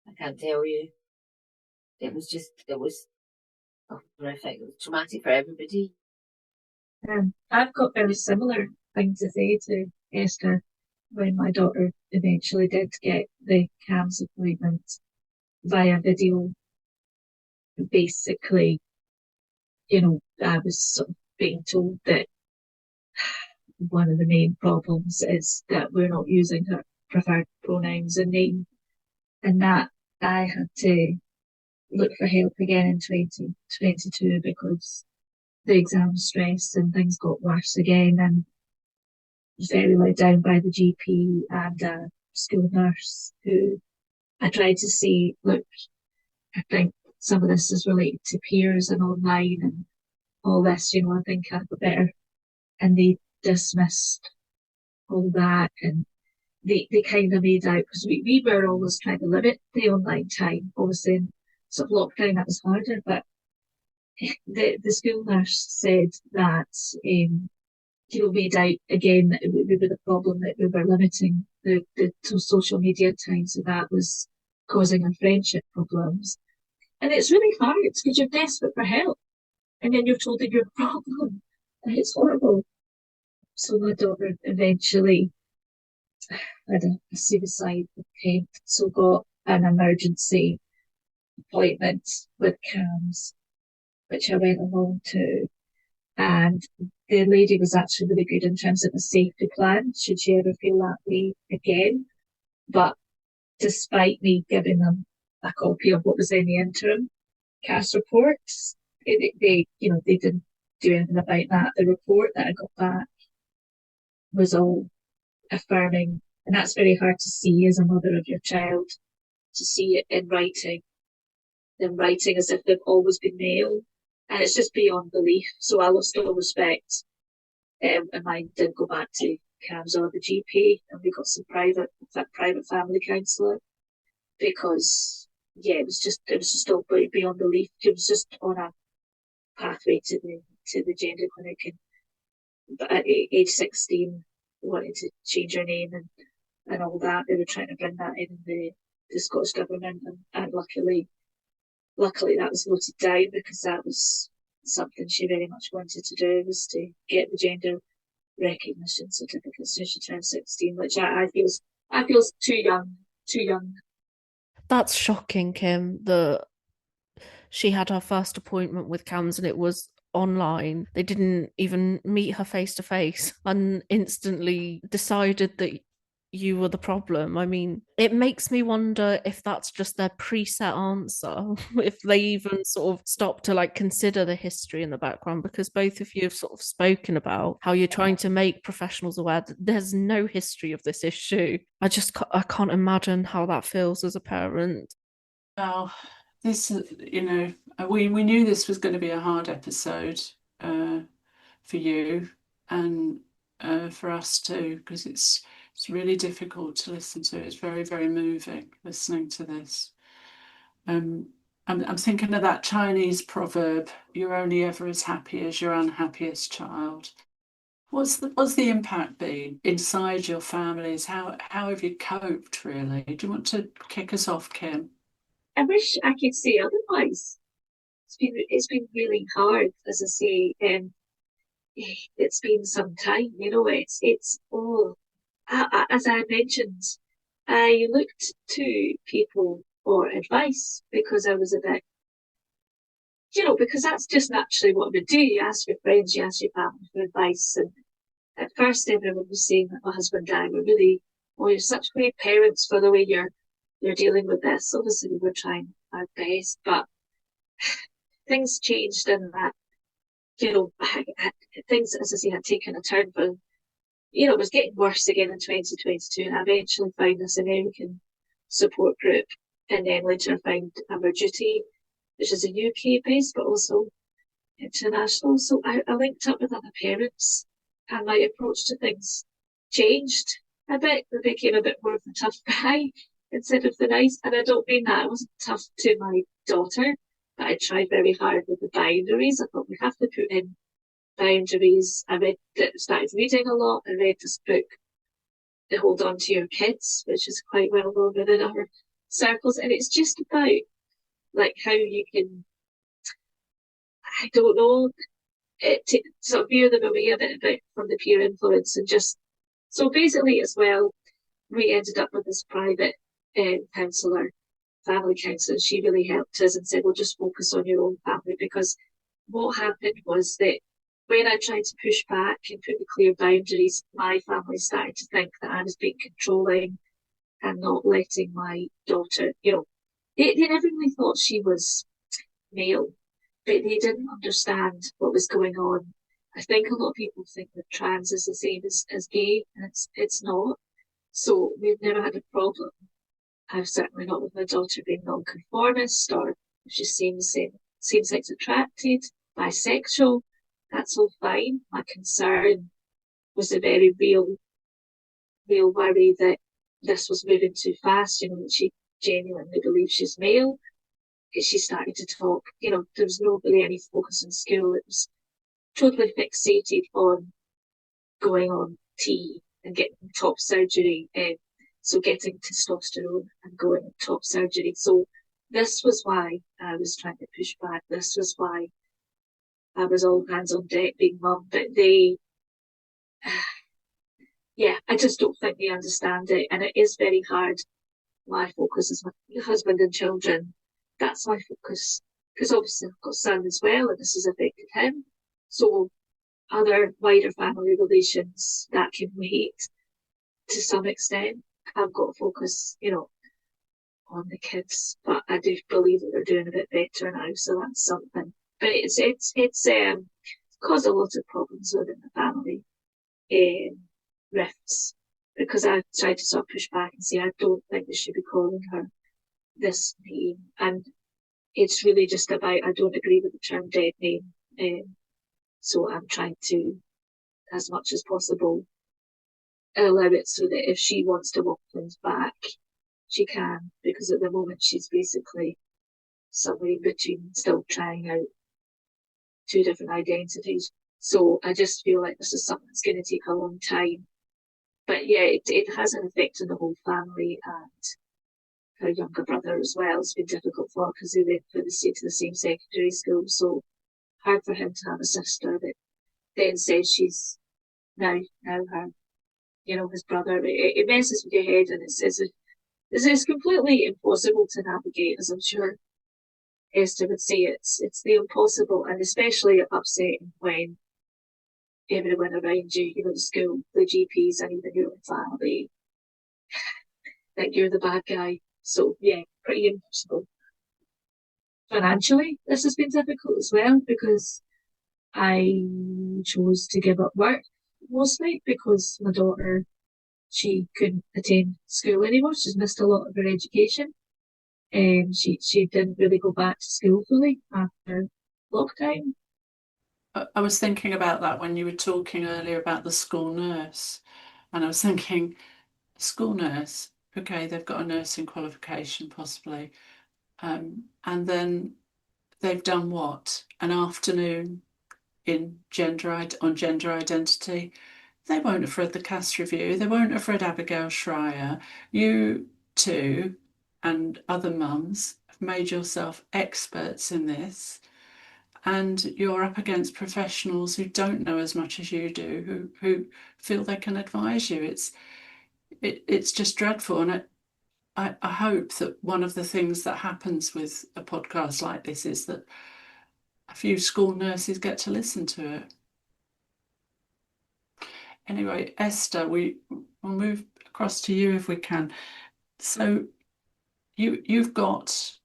Speaker 1: I can't tell you. It was horrific. It was traumatic for everybody.
Speaker 3: I've got very similar things to say to Esther when my daughter eventually did get the CAMS appointment via video. Basically, I was sort of being told that one of the main problems is that we're not using her preferred pronouns and name, and that I had to look for help again in 2022 because the exam stress and things got worse again, and was very let down by the GP and a school nurse who I tried to say, look, I think some of this is related to peers and online and all this, I think I'd be better. And they dismissed all that, and they kind of made out, because we were always trying to limit the online time. Obviously, in sort of lockdown, that was harder, but the school nurse said that, made out again that we were the problem, that we were limiting the social media time, so that was causing our friendship problems. And it's really hard because you're desperate for help, and then you're told that you're a problem. And it's horrible. So my daughter eventually had a suicide attempt, so got an emergency appointment with CAMS, which I went along to. And the lady was actually really good in terms of a safety plan, should she ever feel that way again. But despite me giving them a copy of what was in the interim CAS reports, they didn't do anything about that. The report that I got back was all affirming, and that's very hard to see as a mother of your child, to see it in writing, them writing as if they've always been male, and it's just beyond belief. So I lost all respect, and mine didn't go back to CAMS or the GP, and we got some private family counsellor, because it was just all beyond belief. It was just on a pathway to the gender clinic, and at age 16 wanted to change her name and all that. They were trying to bring that in the Scottish government, and luckily that was voted down, because that was something she very much wanted to do, was to get the gender recognition certificate so she turned 16, which I feel too young.
Speaker 4: That's shocking, Kim, that she had her first appointment with CAMS and it was online. They didn't even meet her face to face and instantly decided that you were the problem. I mean, it makes me wonder if that's just their preset answer, if they even sort of stop to consider the history in the background, because both of you have sort of spoken about how you're trying to make professionals aware that there's no history of this issue. I can't imagine how that feels as a parent.
Speaker 2: Well, this, we knew this was going to be a hard episode for you and for us too, because it's really difficult to listen to. It's very, very moving listening to this. I'm thinking of that Chinese proverb, "You're only ever as happy as your unhappiest child." What's the impact been inside your families? How have you coped, really? Do you want to kick us off, Kim?
Speaker 3: I wish I could say otherwise. It's been really hard, as I say. It's been some time, it's all, as I mentioned, I looked to people for advice because I was a bit, because that's just naturally what we do. You ask your friends, you ask your family for advice. And at first, everyone was saying that my husband and I were really, oh, you're such great parents for the way you're dealing with this. Obviously, we were trying our best, but things changed in that, things, as I say, had taken a turn for, it was getting worse again in 2022. And I eventually found this American support group. And then later I found Our Duty, which is a UK based, but also international. So I linked up with other parents and my approach to things changed a bit. I became a bit more of a tough guy instead of the nice. And I don't mean that I wasn't tough to my daughter, but I tried very hard with the boundaries. I thought we have to put in boundaries. Started reading a lot. I read this book, The Hold On to Your Kids, which is quite well known within our circles. And it's just about like how you can, I don't know, to sort of veer them away a bit from the peer influence. And just, so basically as well, we ended up with this private counsellor, family counsellor. She really helped us and said, well, just focus on your own family. Because what happened was that when I tried to push back and put the clear boundaries, my family started to think that I was being controlling and not letting my daughter, they never really thought she was male, but they didn't understand what was going on. I think a lot of people think that trans is the same as gay, and it's not. So we've never had a problem. I've certainly not with my daughter being non-conformist or she's same-sex attracted, bisexual. That's all fine. My concern was a very real worry that this was moving too fast, that she genuinely believes she's male. She started to talk, there was not really any focus in school. It was totally fixated on going on T and getting top surgery, so getting testosterone and going top surgery. So this was why I was trying to push back. This was why I was all hands on deck being mum. But I just don't think they understand it. And it is very hard. My focus is my husband and children. That's my focus. Because obviously I've got a son as well, and this has affected him. So other wider family relations that can wait to some extent. I've got to focus, on the kids. But I do believe that they're doing a bit better now, so that's something. But it's caused a lot of problems within the family, rifts, because I tried to sort of push back and say I don't think they should be calling her this name, and it's really just about I don't agree with the term dead name, so I'm trying to, as much as possible, allow it so that if she wants to walk things back, she can, because at the moment she's basically somewhere in between, still trying out two different identities. So I just feel like this is something that's going to take a long time. But yeah, it has an effect on the whole family, and her younger brother as well. It's been difficult for her because they went to the same secondary school. So hard for him to have a sister that then says she's now her, his brother. It messes with your head, and it's completely impossible to navigate, as I'm sure Esther would say. It's the impossible, and especially upsetting when everyone around you, the school, the GPs, and even your own family, think you're the bad guy. So yeah, pretty impossible. Financially, this has been difficult as well because I chose to give up work mostly because my daughter, she couldn't attend school anymore. She's missed a lot of her education. She didn't really go back to school fully after lockdown.
Speaker 2: I was thinking about that when you were talking earlier about the school nurse, and I was thinking, school nurse, okay, they've got a nursing qualification possibly, and then they've done what? An afternoon on gender identity. They won't have read the Cass review. They won't have read Abigail Schreier. You two and other mums have made yourself experts in this, and you're up against professionals who don't know as much as you do, who feel they can advise you. It's just dreadful, and I hope that one of the things that happens with a podcast like this is that a few school nurses get to listen to it. Anyway, Esther, we'll move across to you if we can. So you've got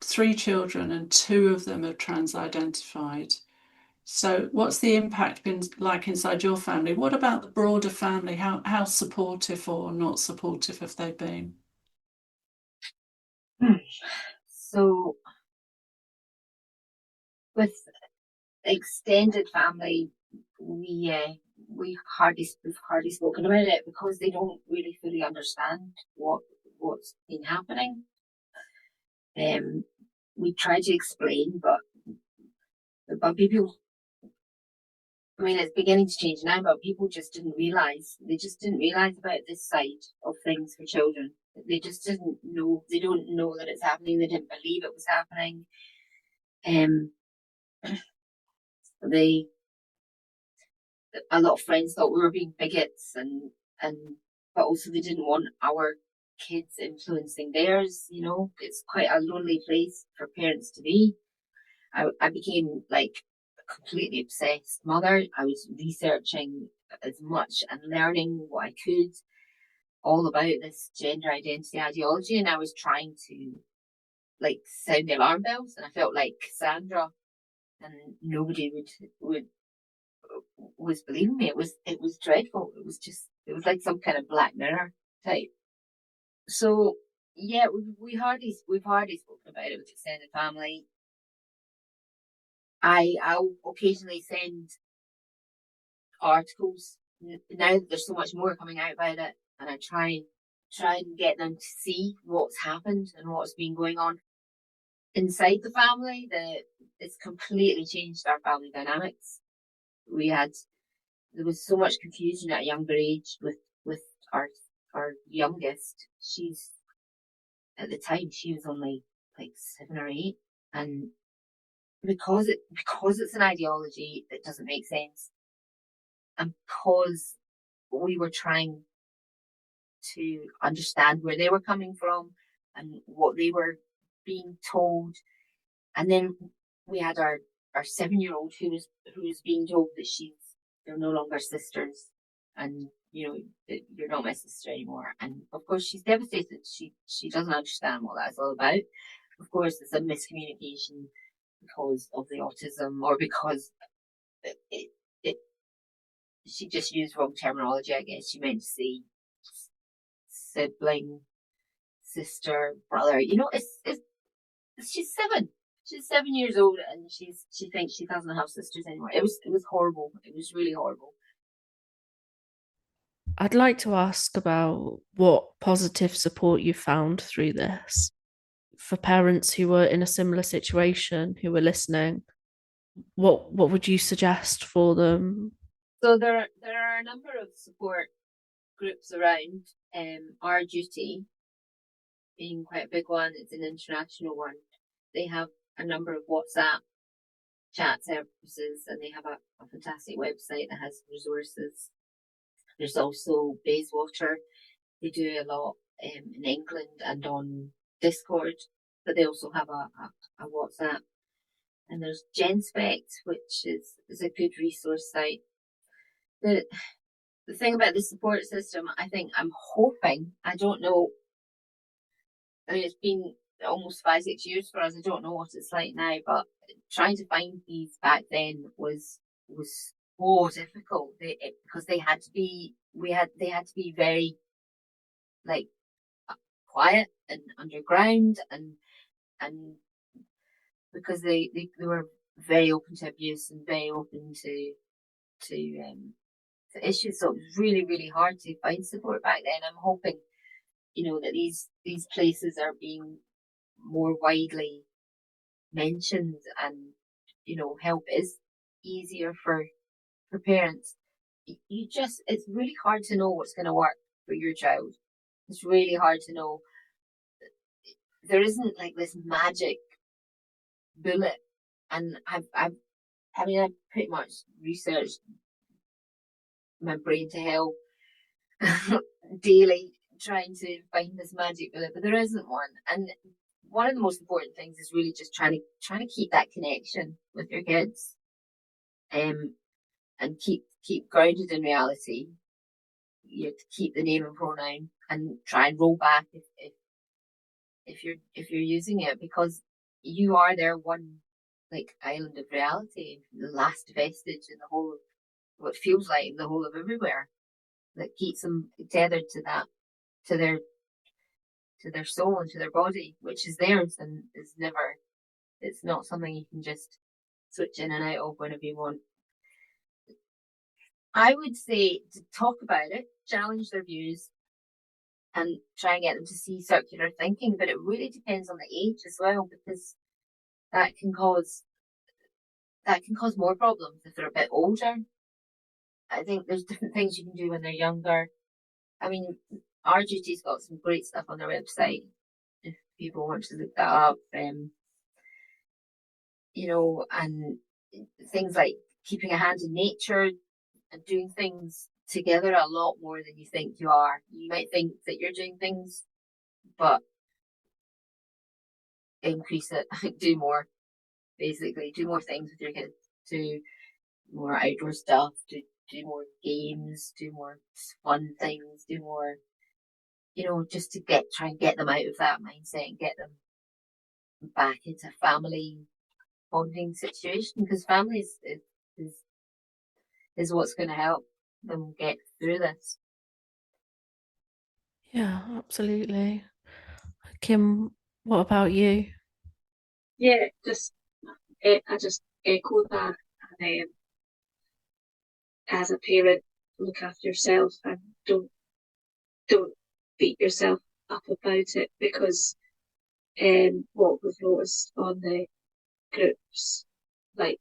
Speaker 2: 3 children and 2 of them are trans-identified. So what's the impact been like inside your family? What about the broader family? How supportive or not supportive have they been?
Speaker 1: So with extended family, we've hardly spoken about it because they don't really fully understand what's been happening. We try to explain, but people, I mean, it's beginning to change now, but people just didn't realise. They just didn't realise about this side of things for children. They just didn't know. They don't know that it's happening. They didn't believe it was happening. A lot of friends thought we were being bigots, but also they didn't want our kids influencing theirs. You know, it's quite a lonely place for parents to be. I became like a completely obsessed mother. I was researching as much and learning what I could all about this gender identity ideology, and I was trying to like sound the alarm bells, and I felt like Cassandra, and nobody would was believing me. It was dreadful. It was like some kind of Black Mirror type. So yeah, we've hardly spoken about it with extended family. I'll occasionally send articles now that there's so much more coming out about it, and I try and get them to see what's happened and what's been going on inside the family. It's completely changed our family dynamics. There was so much confusion at a younger age with our youngest. At the time she was only like 7 or 8, and because it's an ideology that doesn't make sense, and because we were trying to understand where they were coming from and what they were being told, and then we had our 7-year-old who was being told that they're no longer sisters, and you know you're not my sister anymore. And of course she's devastated. She doesn't understand what that's all about. Of course it's a miscommunication because of the autism, or because it she just used wrong terminology. I guess she meant to say sibling, sister, brother. You know, it's she's 7. She's 7 years old, and she thinks she doesn't have sisters anymore. It was horrible. It was really horrible.
Speaker 4: I'd like to ask about what positive support you found through this for parents who were in a similar situation, who were listening. What would you suggest for them?
Speaker 1: So there are a number of support groups around. Our Duty being quite a big one. It's an international one. They have a number of WhatsApp chat services, and they have a fantastic website that has resources. There's also Bayswater. They do a lot in England and on Discord, but they also have a WhatsApp. And there's GenSpect, which is a good resource site. The thing about the support system, I'm hoping, I don't know, I mean, it's been almost 5-6 years for us. I don't know what it's like now, but trying to find these back then was so difficult. Because they had to be very like quiet and underground, and because they were very open to abuse and very open to issues. So it was really, really hard to find support back then. I'm hoping, that these places are being more widely mentioned, and help is easier for parents. It's really hard to know what's going to work for your child. It's really hard to know. There isn't like this magic bullet, and I've pretty much researched my brain to hell daily trying to find this magic bullet, but there isn't one. And one of the most important things is really just trying to keep that connection with your kids, and keep grounded in reality. You have to keep the name and pronoun, and try and roll back if you're using it, because you are their one like island of reality, the last vestige in the whole of what feels like the whole of everywhere, that keeps them tethered to that, to their soul and to their body, which is theirs and it's not something you can just switch in and out of whenever you want. I would say to talk about it, challenge their views, and try and get them to see circular thinking, but it really depends on the age as well, because that can cause more problems if they're a bit older. I think there's different things you can do when they're younger. I mean, Our Duty's got some great stuff on their website if people want to look that up. And things like keeping a hand in nature and doing things together a lot more than you think you are. You might think that you're doing things, but increase it. Do more, basically. Do more things with your kids. Do more outdoor stuff. Do more games. Do more fun things. Do more, just to try and get them out of that mindset and get them back into family bonding situation, because family is what's going to help them get through this.
Speaker 4: Yeah, absolutely. Kim, what about you?
Speaker 3: Yeah, I just echo that. And as a parent, look after yourself and don't beat yourself up about it, because what we've noticed on the groups, like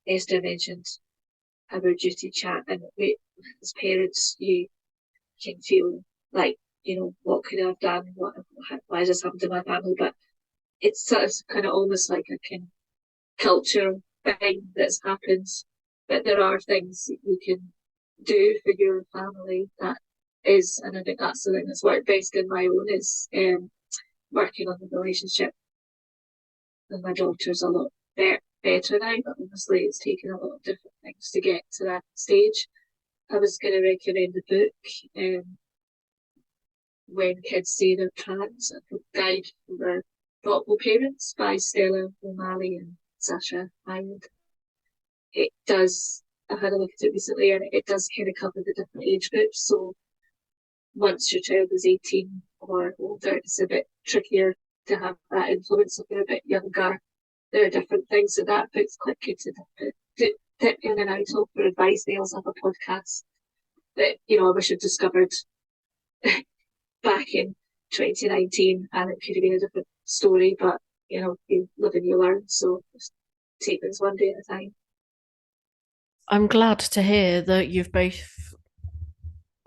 Speaker 3: Esther mentioned, Our Duty chat, and as parents, you can feel like, what could I have done? Why has this happened to my family? But it's sort of kind of almost like a kind of cultural thing that's happened. But there are things that you can do for your family and I think that's the thing that's worked best in my own, is working on the relationship. And my daughter's a lot better now, but obviously it's taken a lot of different things to get to that stage. I was going to recommend the book, When Kids Say They're Trans, a guide for thoughtful parents by Stella O'Malley and Sasha Hyland. I've had a look at it recently, and it does kind of cover the different age groups. So once your child is 18 or older, it's a bit trickier to have that influence. If you're a bit younger, there are different things that book's quite good to dip in and out of for advice. They also have a podcast that, I wish I'd discovered back in 2019, and it could have been a different story, but you live and you learn, so just take things one day at a time.
Speaker 4: I'm glad to hear that you've both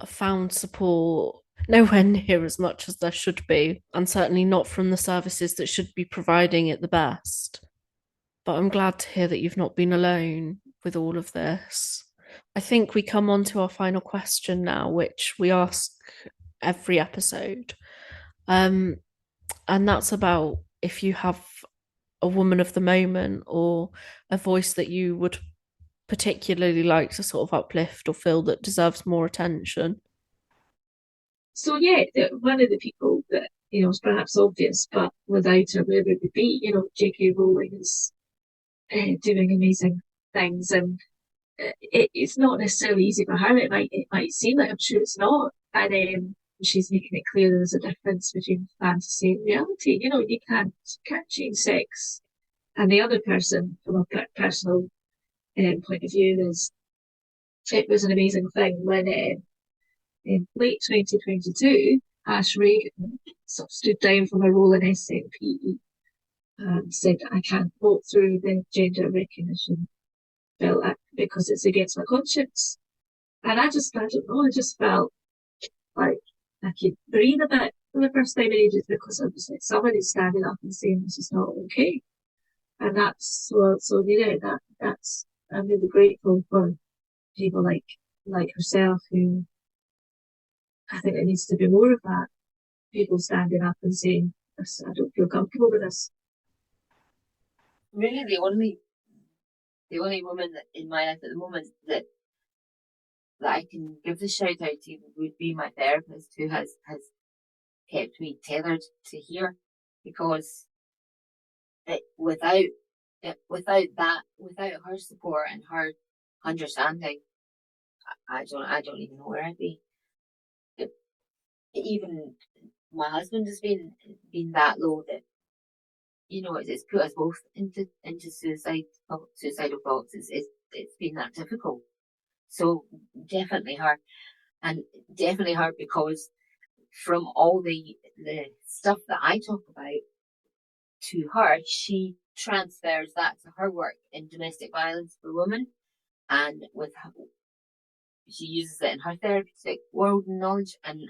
Speaker 4: found support nowhere near as much as there should be, and certainly not from the services that should be providing it the best. But I'm glad to hear that you've not been alone with all of this. I think we come on to our final question now, which we ask every episode. And that's about if you have a woman of the moment or a voice that you would particularly like to sort of uplift or feel that deserves more attention. So
Speaker 3: yeah, one of the people that is perhaps obvious, but without her, where would we be? J.K. Rowling is doing amazing things, and it's not necessarily easy for her. It might seem like, I'm sure it's not, and she's making it clear there's a difference between fantasy and reality. You know, you can't change sex. And the other person, from a personal point of view, is it was an amazing thing when in late 2022, Ash Regan sort of stood down from her role in SNP and said, I can't vote through the gender recognition bill because it's against my conscience. And I don't know, I just felt like I could breathe a bit for the first time in ages because I was like, somebody standing up and saying this is not okay. And that's, so that's, I'm really grateful for people like herself who, I think there needs to be more of that. People standing up and saying, I don't feel comfortable with this.
Speaker 1: Really, the only woman that in my life at the moment that I can give the shout out to would be my therapist, who has kept me tethered to here, because without her support and her understanding, I don't even know where I'd be. Even my husband has been that low that, you know, it's put us both into suicidal thoughts. It's been that difficult. So definitely her, and definitely her, because from all the stuff that I talk about to her, she transfers that to her work in domestic violence for women, and she uses it in her therapeutic world and knowledge, and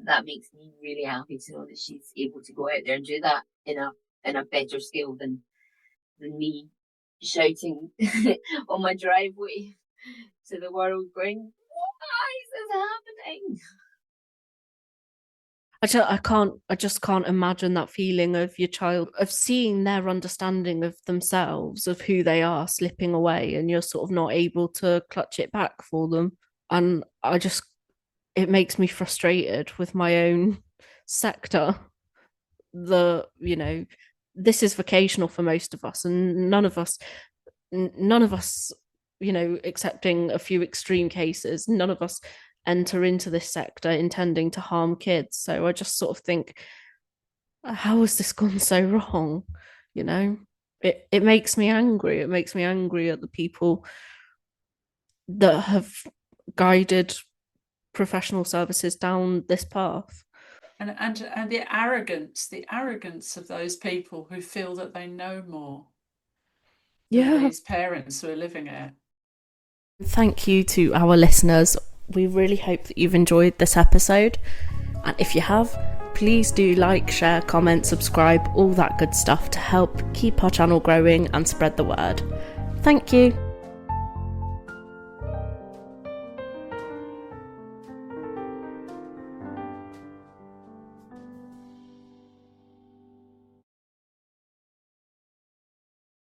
Speaker 1: that makes me really happy to know that she's able to go out there and do that in a better scale than me shouting on my driveway to the world, going, "Why is this happening?"
Speaker 4: I just can't imagine that feeling of your child, of seeing their understanding of themselves, of who they are, slipping away, and you're sort of not able to clutch it back for them. And it makes me frustrated with my own sector. This is vocational for most of us, and none of us, excepting a few extreme cases, none of us enter into this sector intending to harm kids. So I just sort of think, how has this gone so wrong? It makes me angry. It makes me angry at the people that have guided professional services down this path.
Speaker 2: And the arrogance of those people who feel that they know more than these parents who are living it.
Speaker 4: Thank you to our listeners. We really hope that you've enjoyed this episode. And if you have, please do like, share, comment, subscribe, all that good stuff to help keep our channel growing and spread the word. Thank you.